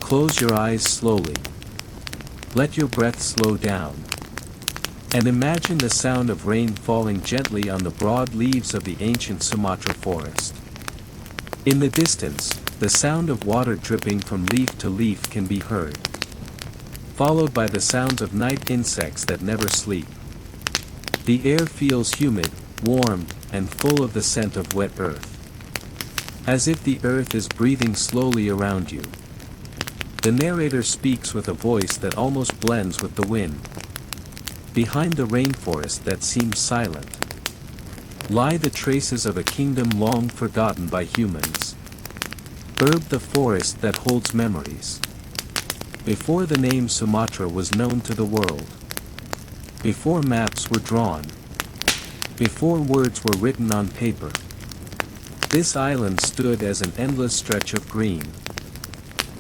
Close your eyes slowly. Let your breath slow down. And imagine the sound of rain falling gently on the broad leaves of the ancient Sumatra forest. In the distance, the sound of water dripping from leaf to leaf can be heard, followed by the sounds of night insects that never sleep. The air feels humid, warm, and full of the scent of wet earth, as if the earth is breathing slowly around you. The narrator speaks with a voice that almost blends with the wind. Behind the rainforest that seems silent lie the traces of a kingdom long forgotten by humans. The forest that holds memories. Before the name Sumatra was known to the world, before maps were drawn, before words were written on paper, this island stood as an endless stretch of green.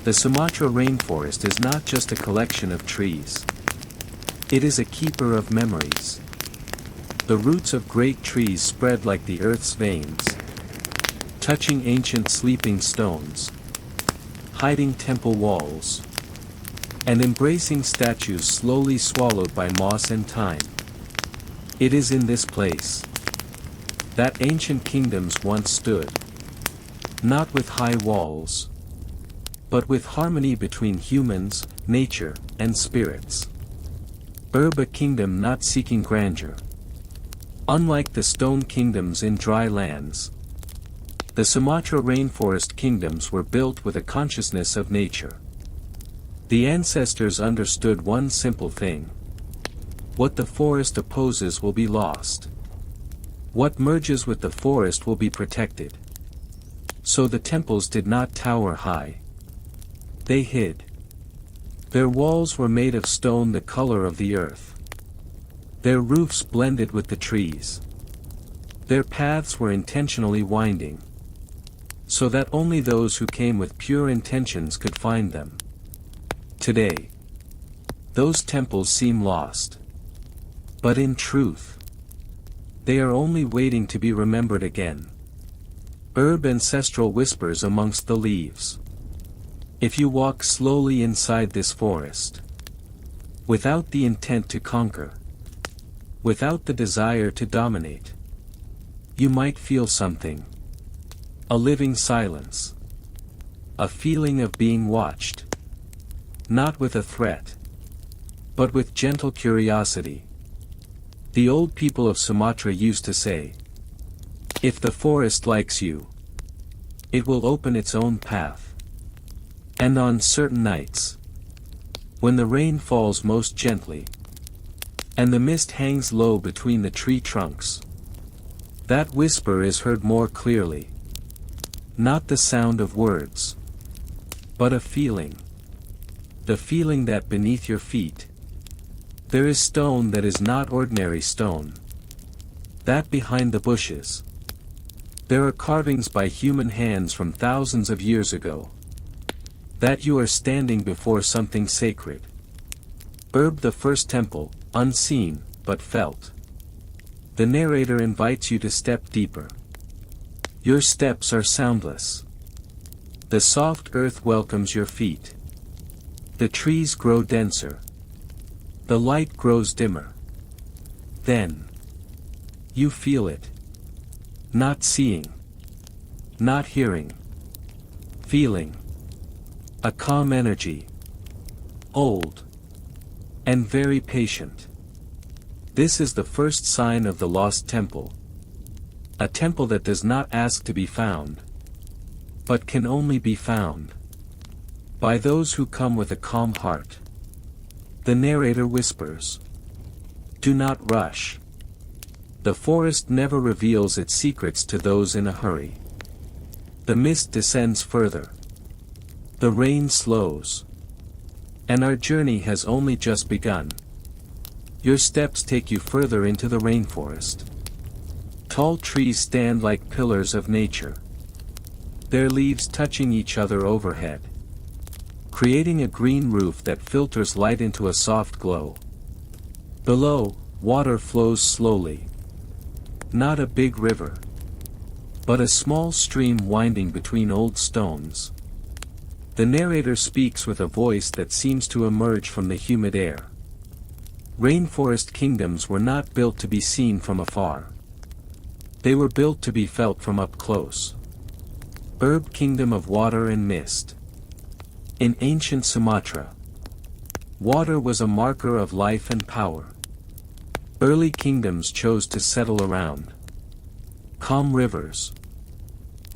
The Sumatra rainforest is not just a collection of trees. It is a keeper of memories. The roots of great trees spread like the earth's veins, touching ancient sleeping stones, hiding temple walls, and embracing statues slowly swallowed by moss and time. It is in this place that ancient kingdoms once stood, not with high walls, but with harmony between humans, nature, and spirits. A kingdom not seeking grandeur. Unlike the stone kingdoms in dry lands, the Sumatra rainforest kingdoms were built with a consciousness of nature. The ancestors understood one simple thing: what the forest opposes will be lost. What merges with the forest will be protected. So the temples did not tower high. They hid. Their walls were made of stone the color of the earth. Their roofs blended with the trees. Their paths were intentionally winding, so that only those who came with pure intentions could find them. Today, those temples seem lost. But in truth, they are only waiting to be remembered again. Ancestral whispers amongst the leaves. If you walk slowly inside this forest, without the intent to conquer, without the desire to dominate, you might feel something. A living silence. A feeling of being watched. Not with a threat, but with gentle curiosity. The old people of Sumatra used to say, if the forest likes you, it will open its own path. And on certain nights, when the rain falls most gently, and the mist hangs low between the tree trunks, that whisper is heard more clearly. Not the sound of words, but a feeling. The feeling that beneath your feet, there is stone that is not ordinary stone. That behind the bushes, there are carvings by human hands from thousands of years ago. That you are standing before something sacred. The first temple, unseen, but felt. The narrator invites you to step deeper. Your steps are soundless. The soft earth welcomes your feet. The trees grow denser. The light grows dimmer. Then, you feel it. Not seeing. Not hearing. Feeling. A calm energy. Old. And very patient. This is the first sign of the lost temple. A temple that does not ask to be found, but can only be found by those who come with a calm heart. The narrator whispers, do not rush. The forest never reveals its secrets to those in a hurry. The mist descends further. The rain slows. And our journey has only just begun. Your steps take you further into the rainforest. Tall trees stand like pillars of nature. Their leaves touching each other overhead, creating a green roof that filters light into a soft glow. Below, water flows slowly. Not a big river, but a small stream winding between old stones. The narrator speaks with a voice that seems to emerge from the humid air. Rainforest kingdoms were not built to be seen from afar. They were built to be felt from up close. Herb kingdom of water and mist. In ancient Sumatra, water was a marker of life and power. Early kingdoms chose to settle around calm rivers,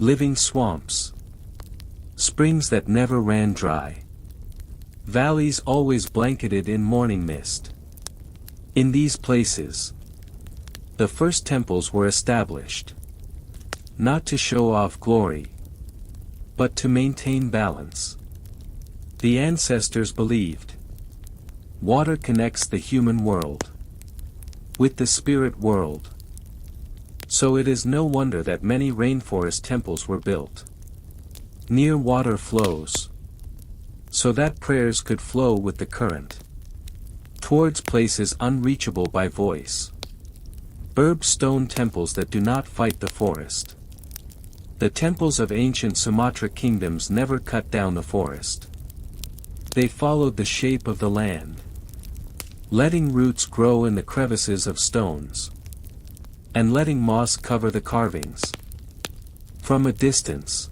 living swamps, springs that never ran dry, valleys always blanketed in morning mist. In these places, the first temples were established, not to show off glory, but to maintain balance. The ancestors believed water connects the human world with the spirit world. So it is no wonder that many rainforest temples were built near water flows, so that prayers could flow with the current towards places unreachable by voice. Herb stone temples that do not fight the forest. The temples of ancient Sumatra kingdoms never cut down the forest. They followed the shape of the land, letting roots grow in the crevices of stones, and letting moss cover the carvings. From a distance,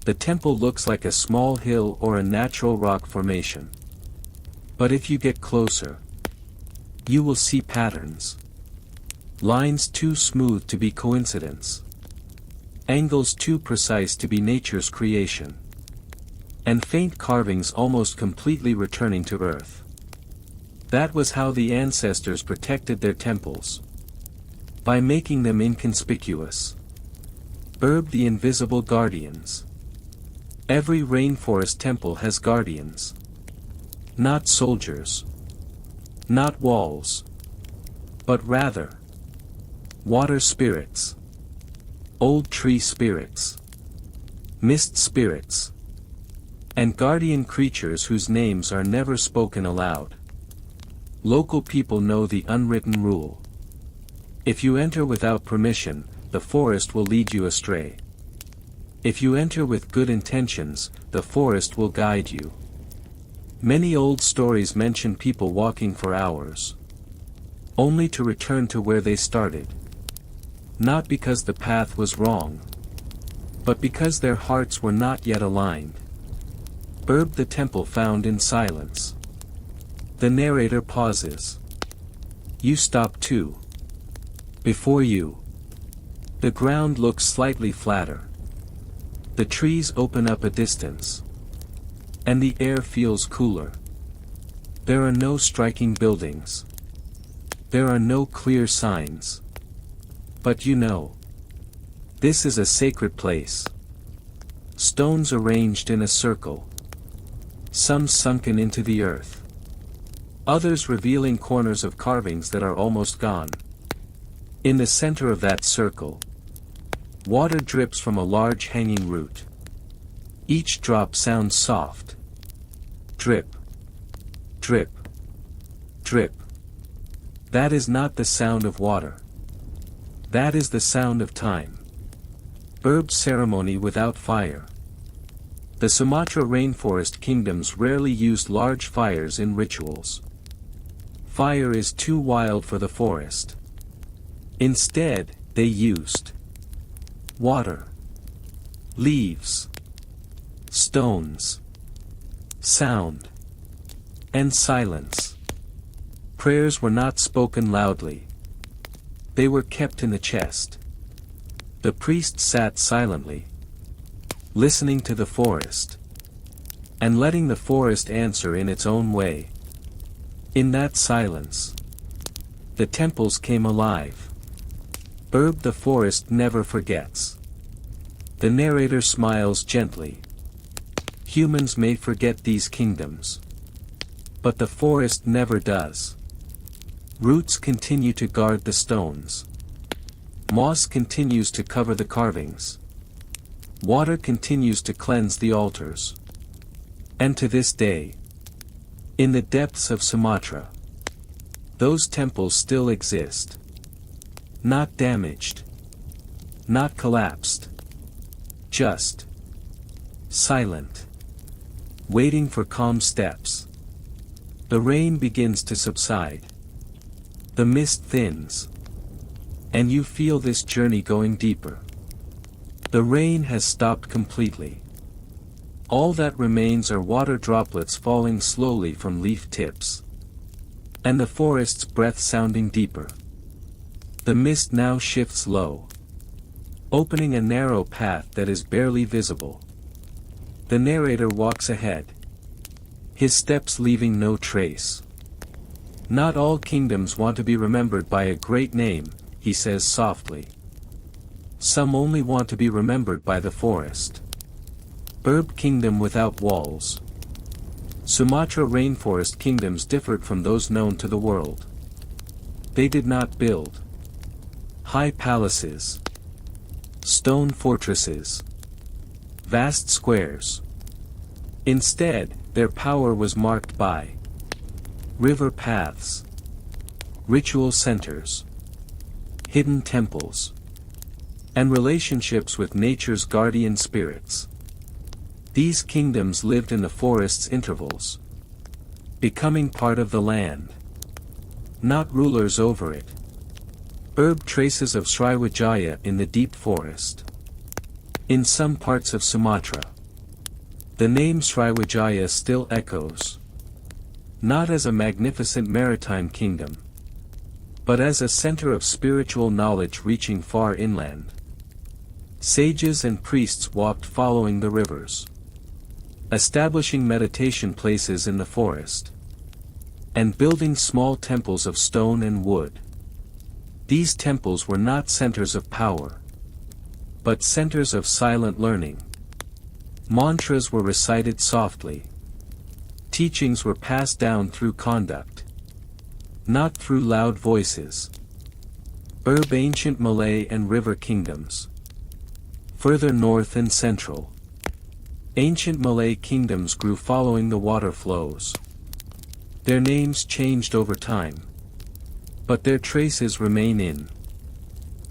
the temple looks like a small hill or a natural rock formation. But if you get closer, you will see patterns. Lines too smooth to be coincidence. Angles too precise to be nature's creation. And faint carvings almost completely returning to earth. That was how the ancestors protected their temples. By making them inconspicuous. Herb the invisible guardians. Every rainforest temple has guardians. Not soldiers. Not walls. But rather, water spirits. Old tree spirits. Mist spirits. And guardian creatures whose names are never spoken aloud. Local people know the unwritten rule. If you enter without permission, the forest will lead you astray. If you enter with good intentions, the forest will guide you. Many old stories mention people walking for hours, only to return to where they started. Not because the path was wrong, but because their hearts were not yet aligned. Herb the temple found in silence. The narrator pauses. You stop too. Before you, the ground looks slightly flatter. The trees open up a distance. And the air feels cooler. There are no striking buildings. There are no clear signs. But you know, this is a sacred place. Stones arranged in a circle. Some sunken into the earth. Others revealing corners of carvings that are almost gone. In the center of that circle, water drips from a large hanging root. Each drop sounds soft. Drip. Drip. Drip. That is not the sound of water. That is the sound of time. Herb ceremony without fire. The Sumatra rainforest kingdoms rarely used large fires in rituals. Fire is too wild for the forest. Instead, they used water, leaves, stones, sound, and silence. Prayers were not spoken loudly. They were kept in the chest. The priest sat silently, listening to the forest, and letting the forest answer in its own way. In that silence, the temples came alive. Herb the forest never forgets. The narrator smiles gently. Humans may forget these kingdoms, but the forest never does. Roots continue to guard the stones. Moss continues to cover the carvings. Water continues to cleanse the altars. And to this day, in the depths of Sumatra, those temples still exist. Not damaged. Not collapsed. Just silent. waiting for calm steps. The rain begins to subside. The mist thins. And you feel this journey going deeper. The rain has stopped completely. All that remains are water droplets falling slowly from leaf tips. And the forest's breath sounding deeper. The mist now shifts low, opening a narrow path that is barely visible. The narrator walks ahead, his steps leaving no trace. Not all kingdoms want to be remembered by a great name, he says softly. Some only want to be remembered by the forest. Herb kingdom without walls. Sumatra rainforest kingdoms differed from those known to the world. They did not build high palaces, stone fortresses, vast squares. Instead, their power was marked by river paths, ritual centers, hidden temples, and relationships with nature's guardian spirits. These kingdoms lived in the forest's intervals, becoming part of the land, not rulers over it. Herb traces of Sriwijaya in the deep forest. In some parts of Sumatra, the name Sriwijaya still echoes, not as a magnificent maritime kingdom, but as a center of spiritual knowledge reaching far inland. Sages and priests walked following the rivers, establishing meditation places in the forest, and building small temples of stone and wood. These temples were not centers of power, but centers of silent learning. Mantras were recited softly. Teachings were passed down through conduct, not through loud voices. Herb ancient Malay and river kingdoms. Further north and central, ancient Malay kingdoms grew following the water flows. Their names changed over time, but their traces remain in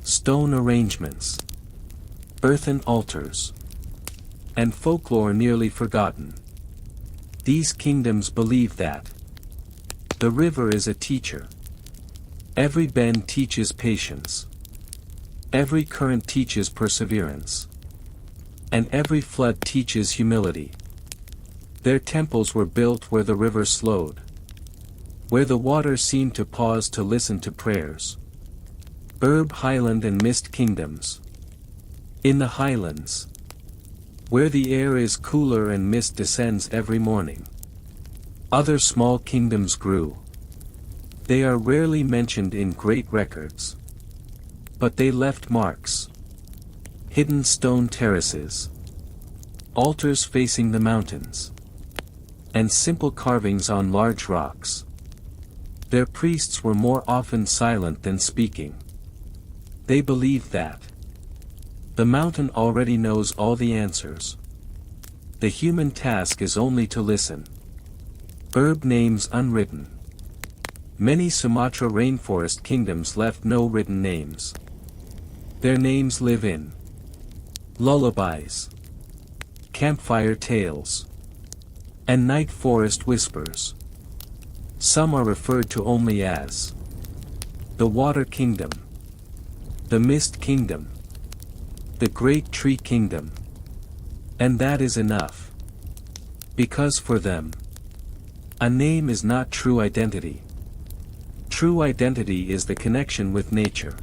stone arrangements, earthen altars, and folklore nearly forgotten. These kingdoms believe that the river is a teacher. Every bend teaches patience. Every current teaches perseverance. And every flood teaches humility. Their temples were built where the river slowed, where the water seemed to pause to listen to prayers. Herb highland and mist kingdoms. In the highlands, where the air is cooler and mist descends every morning, other small kingdoms grew. They are rarely mentioned in great records, but they left marks. Hidden stone terraces, altars facing the mountains, and simple carvings on large rocks. Their priests were more often silent than speaking. They believed that the mountain already knows all the answers. The human task is only to listen. Herb names unwritten. Many Sumatra rainforest kingdoms left no written names. Their names live in lullabies, campfire tales, and night forest whispers. Some are referred to only as the Water Kingdom, the Mist Kingdom, the Great Tree Kingdom. And that is enough. Because for them, a name is not true identity. True identity is the connection with nature.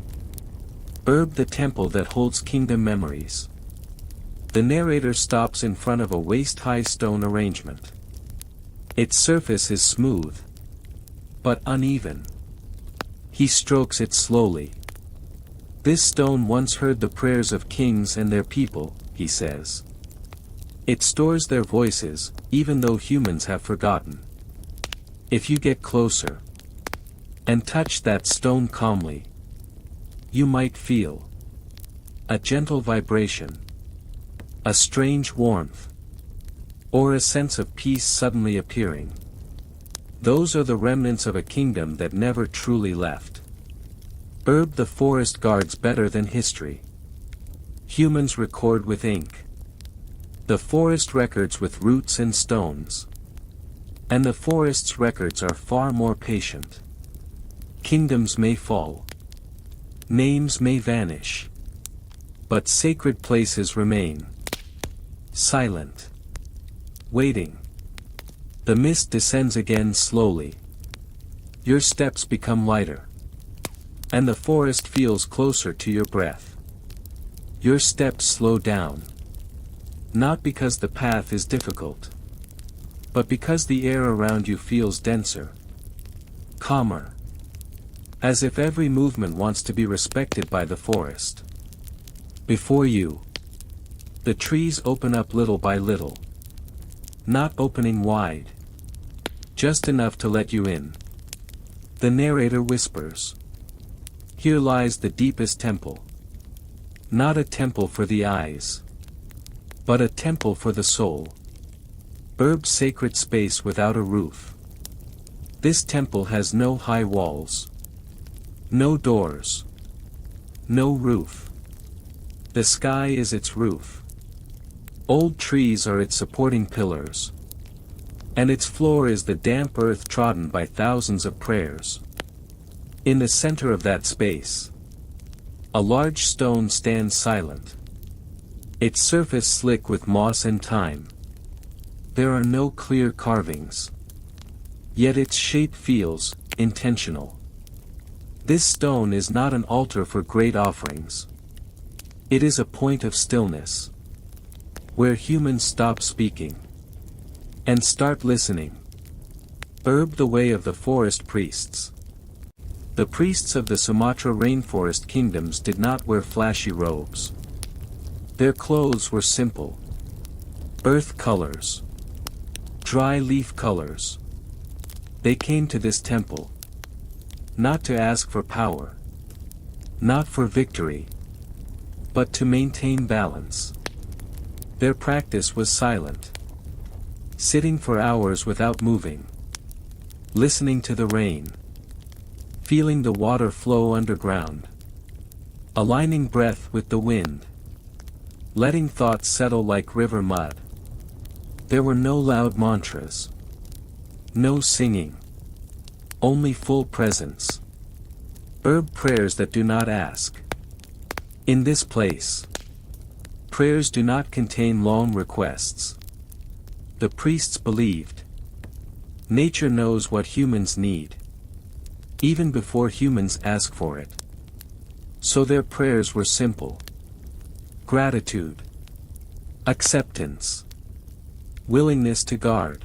Herb the temple that holds kingdom memories. The narrator stops in front of a waist-high stone arrangement. Its surface is smooth, but uneven. He strokes it slowly. This stone once heard the prayers of kings and their people, he says. It stores their voices, even though humans have forgotten. If you get closer and touch that stone calmly, you might feel a gentle vibration, a strange warmth, or a sense of peace suddenly appearing. Those are the remnants of a kingdom that never truly left. Herb the forest guards better than history. Humans record with ink. The forest records with roots and stones. And the forest's records are far more patient. Kingdoms may fall. Names may vanish. But sacred places remain. Silent. Waiting. The mist descends again slowly. Your steps become lighter. And the forest feels closer to your breath. Your steps slow down. Not because the path is difficult, but because the air around you feels denser, calmer. As if every movement wants to be respected by the forest. Before you, the trees open up little by little. Not opening wide. Just enough to let you in. The narrator whispers. Here lies the deepest temple. Not a temple for the eyes, but a temple for the soul. Burb's sacred space without a roof. This temple has no high walls. No doors. No roof. The sky is its roof. Old trees are its supporting pillars. And its floor is the damp earth trodden by thousands of prayers. In the center of that space, a large stone stands silent. Its surface slick with moss and time. There are no clear carvings. Yet its shape feels intentional. This stone is not an altar for great offerings. It is a point of stillness, where humans stop speaking and start listening. Burb the way of the forest priests. The priests of the Sumatra rainforest kingdoms did not wear flashy robes. Their clothes were simple. Earth colors. Dry leaf colors. They came to this temple. Not to ask for power. Not for victory. But to maintain balance. Their practice was silent. Sitting for hours without moving. Listening to the rain. Feeling the water flow underground. Aligning breath with the wind. Letting thoughts settle like river mud. There were no loud mantras. No singing. Only full presence. Herb prayers that do not ask. In this place, prayers do not contain long requests. The priests believed. Nature knows what humans need. Even before humans ask for it. So their prayers were simple. Gratitude. Acceptance. Willingness to guard.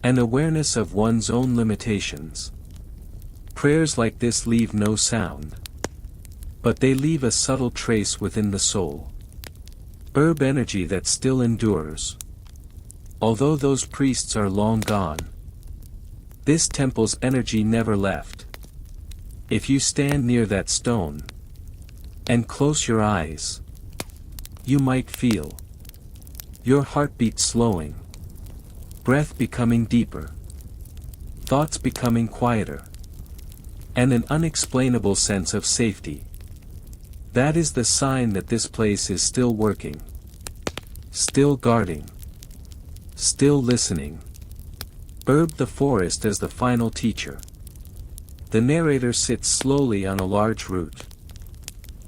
An awareness of one's own limitations. Prayers like this leave no sound. But they leave a subtle trace within the soul. Herb energy that still endures. Although those priests are long gone. This temple's energy never left. If you stand near that stone, and close your eyes, you might feel your heartbeat slowing, breath becoming deeper, thoughts becoming quieter, and an unexplainable sense of safety. That is the sign that this place is still working, still guarding, still listening. Herb the forest as the final teacher. The narrator sits slowly on a large root.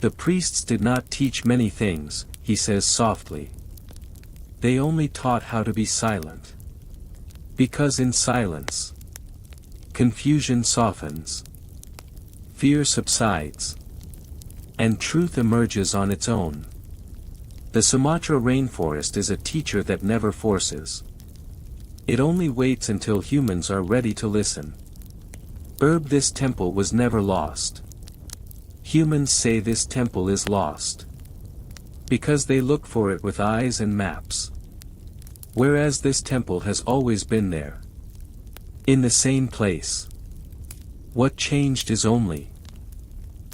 The priests did not teach many things, he says softly. They only taught how to be silent. Because in silence, confusion softens, fear subsides, and truth emerges on its own. The Sumatra rainforest is a teacher that never forces. It only waits until humans are ready to listen. Herb this temple was never lost. Humans say this temple is lost. Because they look for it with eyes and maps. Whereas this temple has always been there. In the same place. What changed is only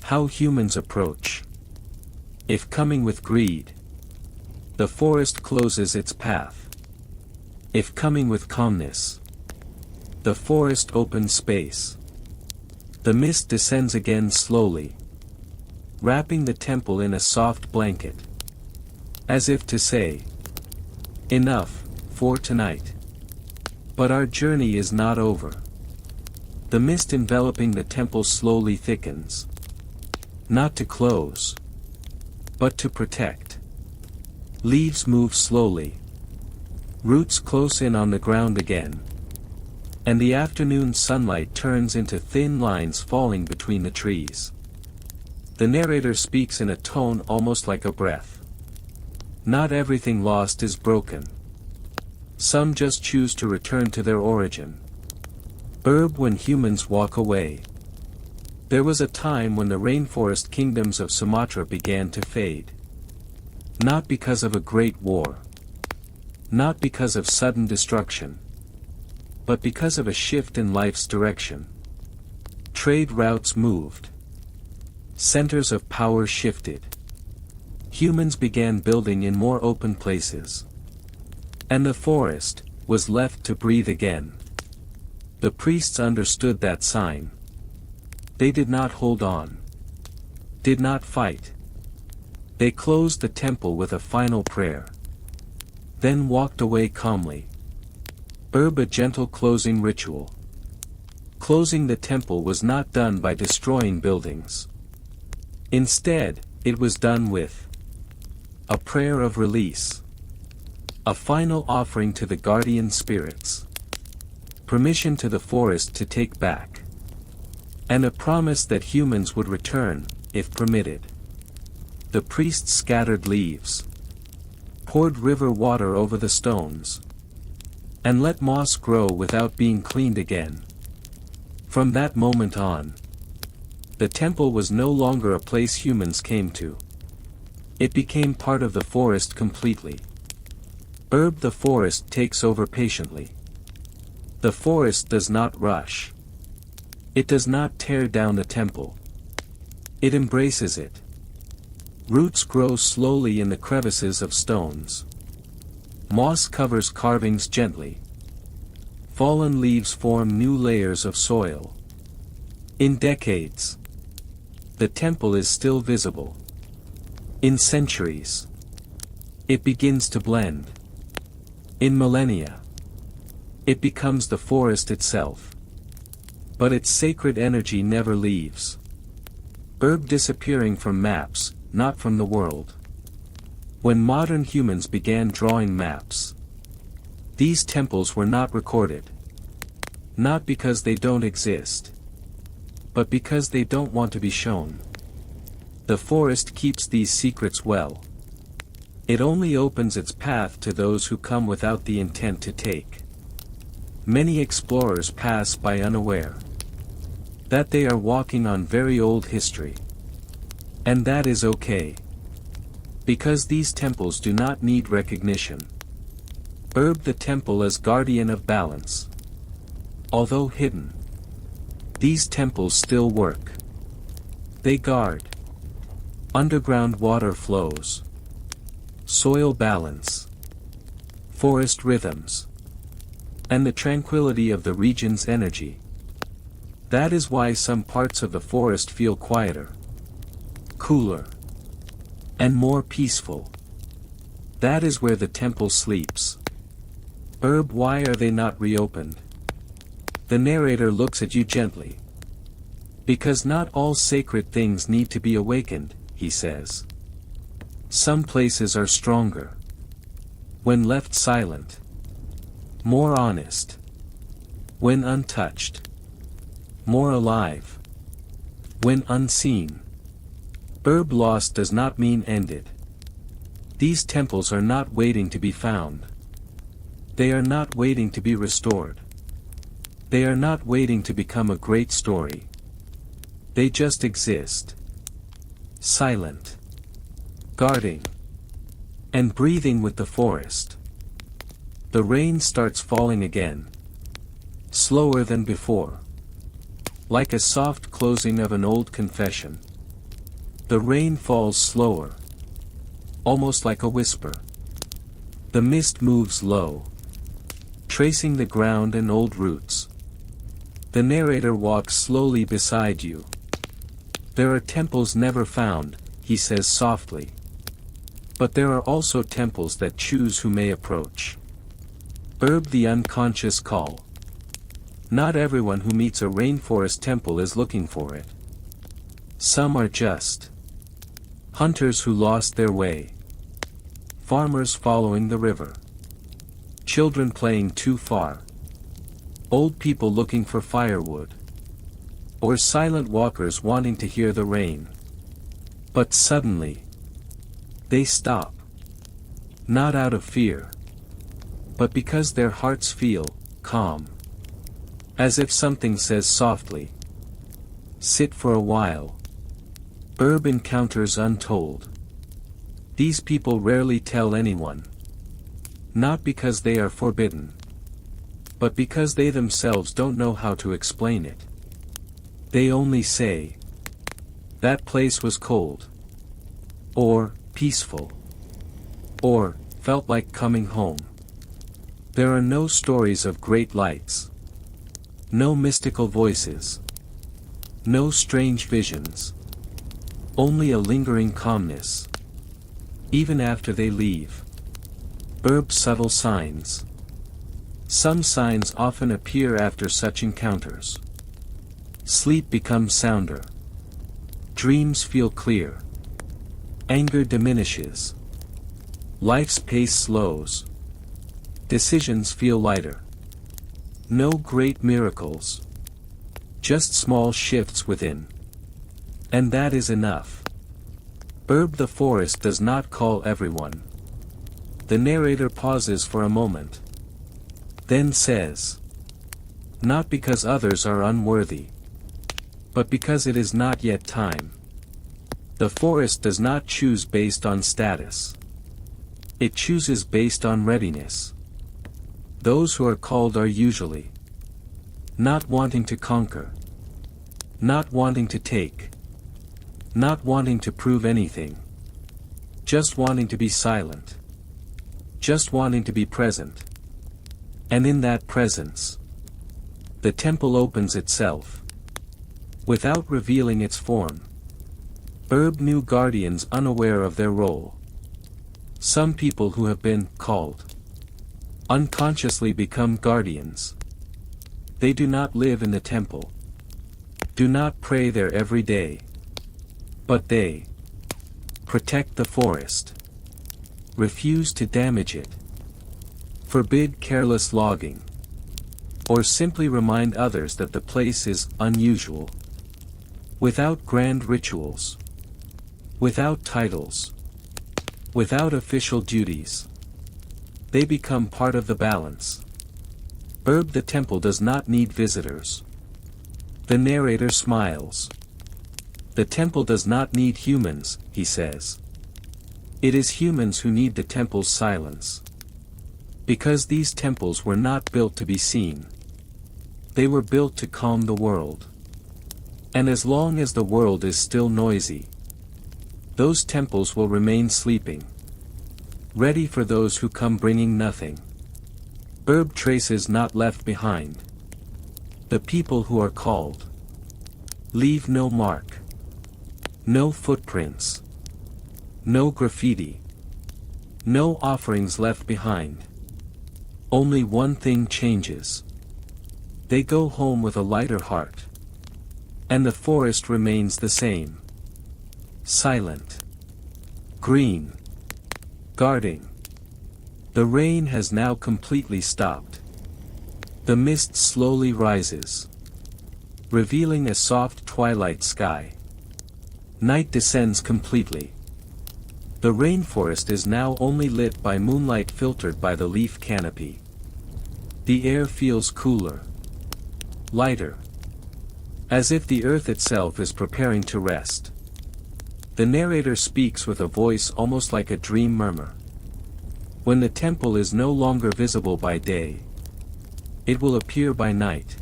how humans approach. If coming with greed, the forest closes its path. If coming with calmness, the forest opens space. The mist descends again slowly, wrapping the temple in a soft blanket. As if to say, Enough, for tonight. But our journey is not over. The mist enveloping the temple slowly thickens. Not to close, but to protect. Leaves move slowly. Roots close in on the ground again. And the afternoon sunlight turns into thin lines falling between the trees. The narrator speaks in a tone almost like a breath. Not everything lost is broken. Some just choose to return to their origin. When humans walk away. There was a time when the rainforest kingdoms of Sumatra began to fade. Not because of a great war. Not because of sudden destruction. But because of a shift in life's direction. Trade routes moved. Centers of power shifted. Humans began building in more open places. And the forest was left to breathe again. The priests understood that sign. They did not hold on. Did not fight. They closed the temple with a final prayer. Then walked away calmly. A gentle closing ritual. Closing the temple was not done by destroying buildings. Instead, it was done with a prayer of release. A final offering to the guardian spirits. Permission to the forest to take back. And a promise that humans would return, if permitted. The priests scattered leaves. Poured river water over the stones. And let moss grow without being cleaned again. From that moment on, the temple was no longer a place humans came to. It became part of the forest completely. The forest takes over patiently. The forest does not rush. It does not tear down the temple. It embraces it. Roots grow slowly in the crevices of stones. Moss covers carvings gently. Fallen leaves form new layers of soil. In decades, the temple is still visible. In centuries, it begins to blend. In millennia, it becomes the forest itself. But its sacred energy never leaves. Disappearing from maps, not from the world. When modern humans began drawing maps, these temples were not recorded. Not because they don't exist, but because they don't want to be shown. The forest keeps these secrets well. It only opens its path to those who come without the intent to take. Many explorers pass by unaware that they are walking on very old history. And that is okay. Because these temples do not need recognition. The temple as guardian of balance. Although hidden, these temples still work. They guard. Underground water flows. Soil balance. Forest rhythms. And the tranquility of the region's energy. That is why some parts of the forest feel quieter. Cooler. And more peaceful. That is where the temple sleeps. Why are they not reopened? The narrator looks at you gently. Because not all sacred things need to be awakened, he says. Some places are stronger. When left silent. More honest. When untouched. More alive. When unseen. Lost does not mean ended. These temples are not waiting to be found. They are not waiting to be restored. They are not waiting to become a great story. They just exist. Silent. Guarding. And breathing with the forest. The rain starts falling again. Slower than before. Like a soft closing of an old confession. The rain falls slower. Almost like a whisper. The mist moves low. Tracing the ground and old roots. The narrator walks slowly beside you. There are temples never found, he says softly. But there are also temples that choose who may approach. The unconscious call. Not everyone who meets a rainforest temple is looking for it. Some are just hunters who lost their way, farmers following the river, children playing too far, old people looking for firewood, or silent walkers wanting to hear the rain. But suddenly, they stop. Not out of fear, but because their hearts feel calm. As if something says softly, "Sit for a while." Encounters untold. These people rarely tell anyone. Not because they are forbidden, but because they themselves don't know how to explain it. They only say, "That place was cold," or "peaceful," or "felt like coming home." There are no stories of great lights, no mystical voices, no strange visions. Only a lingering calmness. Even after they leave. Subtle signs. Some signs often appear after such encounters. Sleep becomes sounder. Dreams feel clear. Anger diminishes. Life's pace slows. Decisions feel lighter. No great miracles. Just small shifts within. And that is enough. The forest does not call everyone. The narrator pauses for a moment. Then says, "Not because others are unworthy, but because it is not yet time." The forest does not choose based on status. It chooses based on readiness. Those who are called are usually not wanting to conquer, not wanting to take, not wanting to prove anything, just wanting to be silent, just wanting to be present. And in that presence, the temple opens itself, without revealing its form. New guardians unaware of their role. Some people who have been called unconsciously become guardians. They do not live in the temple, do not pray there every day, but they protect the forest, refuse to damage it, forbid careless logging, or simply remind others that the place is unusual. Without grand rituals, without titles, without official duties, they become part of the balance. The temple does not need visitors. The narrator smiles. The temple does not need humans, he says. It is humans who need the temple's silence. Because these temples were not built to be seen. They were built to calm the world. And as long as the world is still noisy, those temples will remain sleeping, ready for those who come bringing nothing. Traces not left behind. The people who are called leave no mark, no footprints, no graffiti, no offerings left behind. Only one thing changes. They go home with a lighter heart. And the forest remains the same. Silent. Green. Guarding. The rain has now completely stopped. The mist slowly rises, revealing a soft twilight sky. Night descends completely. The rainforest is now only lit by moonlight filtered by the leaf canopy. The air feels cooler, lighter, as if the earth itself is preparing to rest. The narrator speaks with a voice almost like a dream murmur. When the temple is no longer visible by day, it will appear by night.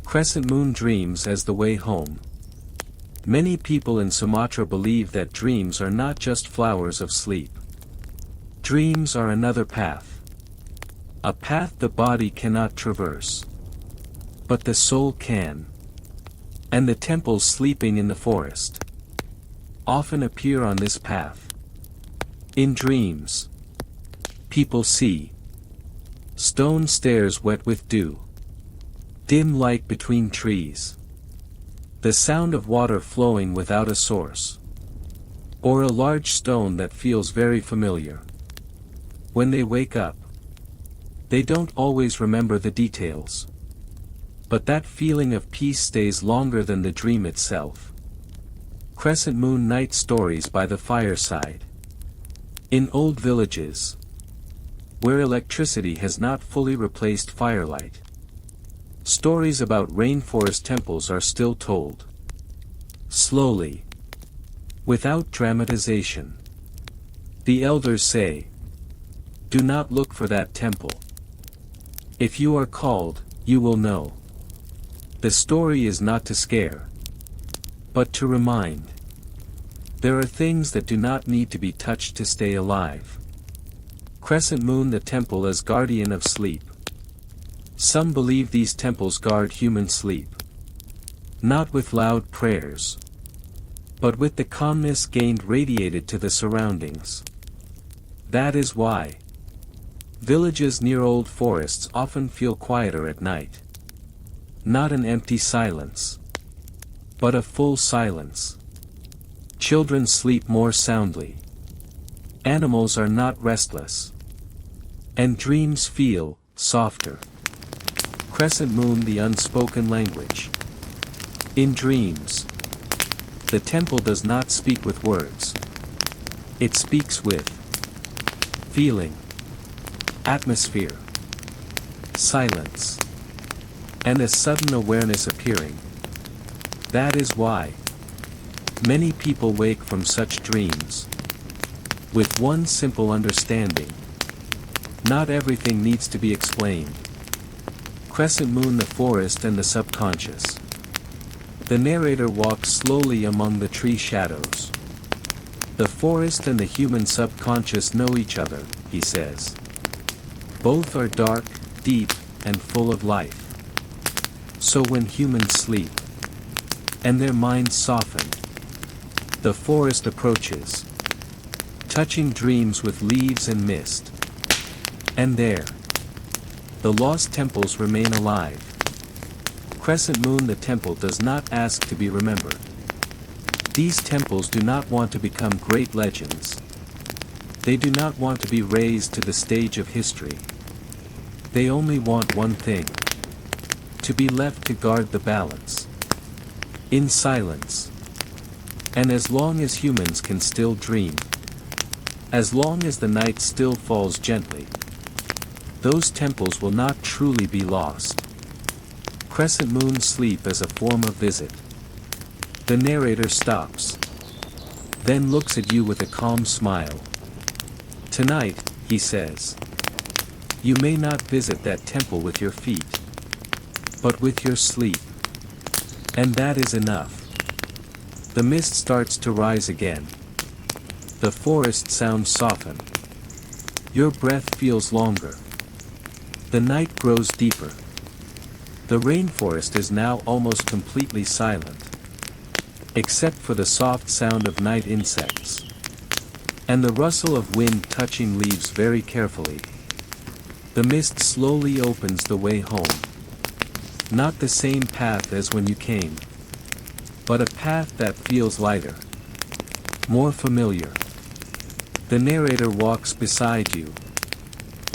Crescent moon dreams as the way home. Many people in Sumatra believe that dreams are not just flowers of sleep. Dreams are another path. A path the body cannot traverse, but the soul can. And the temples sleeping in the forest often appear on this path. In dreams, people see stone stairs wet with dew, dim light between trees, the sound of water flowing without a source, or a large stone that feels very familiar. When they wake up, they don't always remember the details. But that feeling of peace stays longer than the dream itself. Crescent moon night stories by the fireside. In old villages, where electricity has not fully replaced firelight, stories about rainforest temples are still told. Slowly, without dramatization. The elders say, "Do not look for that temple. If you are called, you will know." The story is not to scare, but to remind. There are things that do not need to be touched to stay alive. Crescent moon, the temple as guardian of sleep. Some believe these temples guard human sleep. Not with loud prayers, but with the calmness gained radiated to the surroundings. That is why villages near old forests often feel quieter at night. Not an empty silence, but a full silence. Children sleep more soundly. Animals are not restless. And dreams feel softer. Crescent moon, the unspoken language. In dreams, the temple does not speak with words. It speaks with feeling, atmosphere, silence, and a sudden awareness appearing. That is why many people wake from such dreams with one simple understanding. Not everything needs to be explained. Crescent moon, the forest and the subconscious. The narrator walks slowly among the tree shadows. The forest and the human subconscious know each other, he says. Both are dark, deep, and full of life. So when humans sleep, and their minds soften, the forest approaches, touching dreams with leaves and mist. And there, the lost temples remain alive. Crescent moon, the temple does not ask to be remembered. These temples do not want to become great legends. They do not want to be raised to the stage of history. They only want one thing: to be left to guard the balance. In silence. And as long as humans can still dream, as long as the night still falls gently, those temples will not truly be lost. Crescent moon, sleep as a form of visit. The narrator stops, then looks at you with a calm smile. Tonight, he says, you may not visit that temple with your feet, but with your sleep. And that is enough. The mist starts to rise again. The forest sounds soften. Your breath feels longer. The night grows deeper. The rainforest is now almost completely silent, except for the soft sound of night insects, and the rustle of wind touching leaves very carefully. The mist slowly opens the way home. Not the same path as when you came, but a path that feels lighter, more familiar. The narrator walks beside you,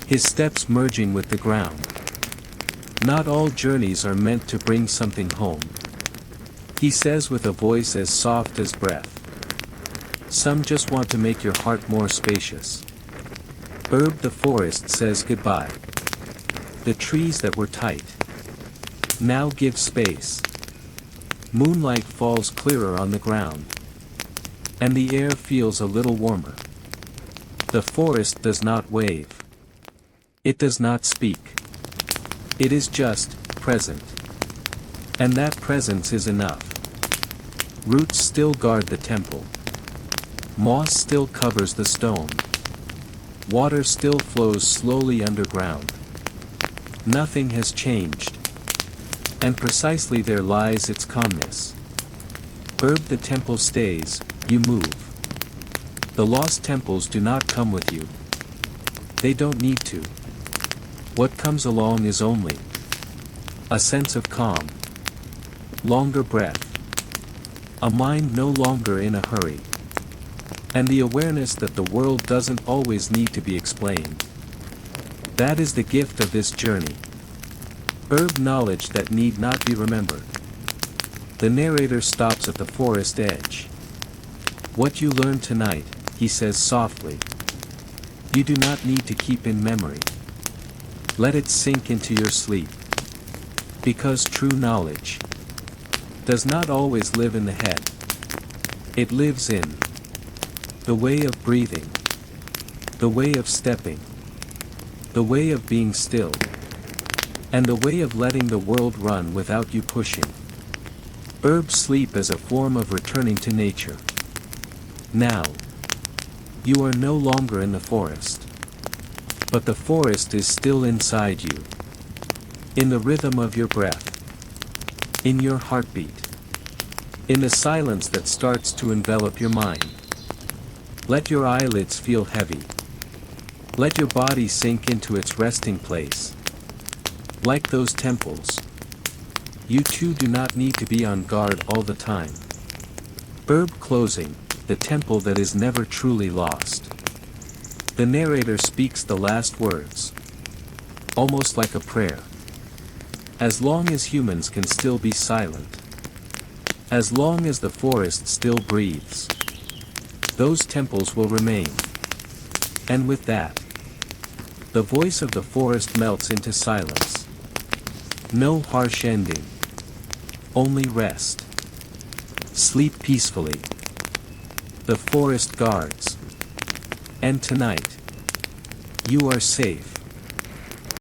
his steps merging with the ground. Not all journeys are meant to bring something home, he says with a voice as soft as breath. Some just want to make your heart more spacious. Herb, the forest, says goodbye. The trees that were tight now give space. Moonlight falls clearer on the ground, and the air feels a little warmer. The forest does not wave. It does not speak. It is just present. And that presence is enough. Roots still guard the temple. Moss still covers the stone. Water still flows slowly underground. Nothing has changed. And precisely there lies its calmness. Herb, the temple stays, you move. The lost temples do not come with you. They don't need to. What comes along is only a sense of calm, longer breath, a mind no longer in a hurry, and the awareness that the world doesn't always need to be explained. That is the gift of this journey. Herb knowledge that need not be remembered. The narrator stops at the forest edge. What you learn tonight, he says softly, you do not need to keep in memory. Let it sink into your sleep. Because true knowledge does not always live in the head. It lives in the way of breathing, the way of stepping, the way of being still, and the way of letting the world run without you pushing. Herbs sleep as a form of returning to nature. Now, you are no longer in the forest. But the forest is still inside you. In the rhythm of your breath. In your heartbeat. In the silence that starts to envelop your mind. Let your eyelids feel heavy. Let your body sink into its resting place. Like those temples, you too do not need to be on guard all the time. Herb closing, the temple that is never truly lost. The narrator speaks the last words. Almost like a prayer. As long as humans can still be silent. As long as the forest still breathes. Those temples will remain. And with that, the voice of the forest melts into silence. No harsh ending. Only rest. Sleep peacefully. The forest guards. And tonight, you are safe.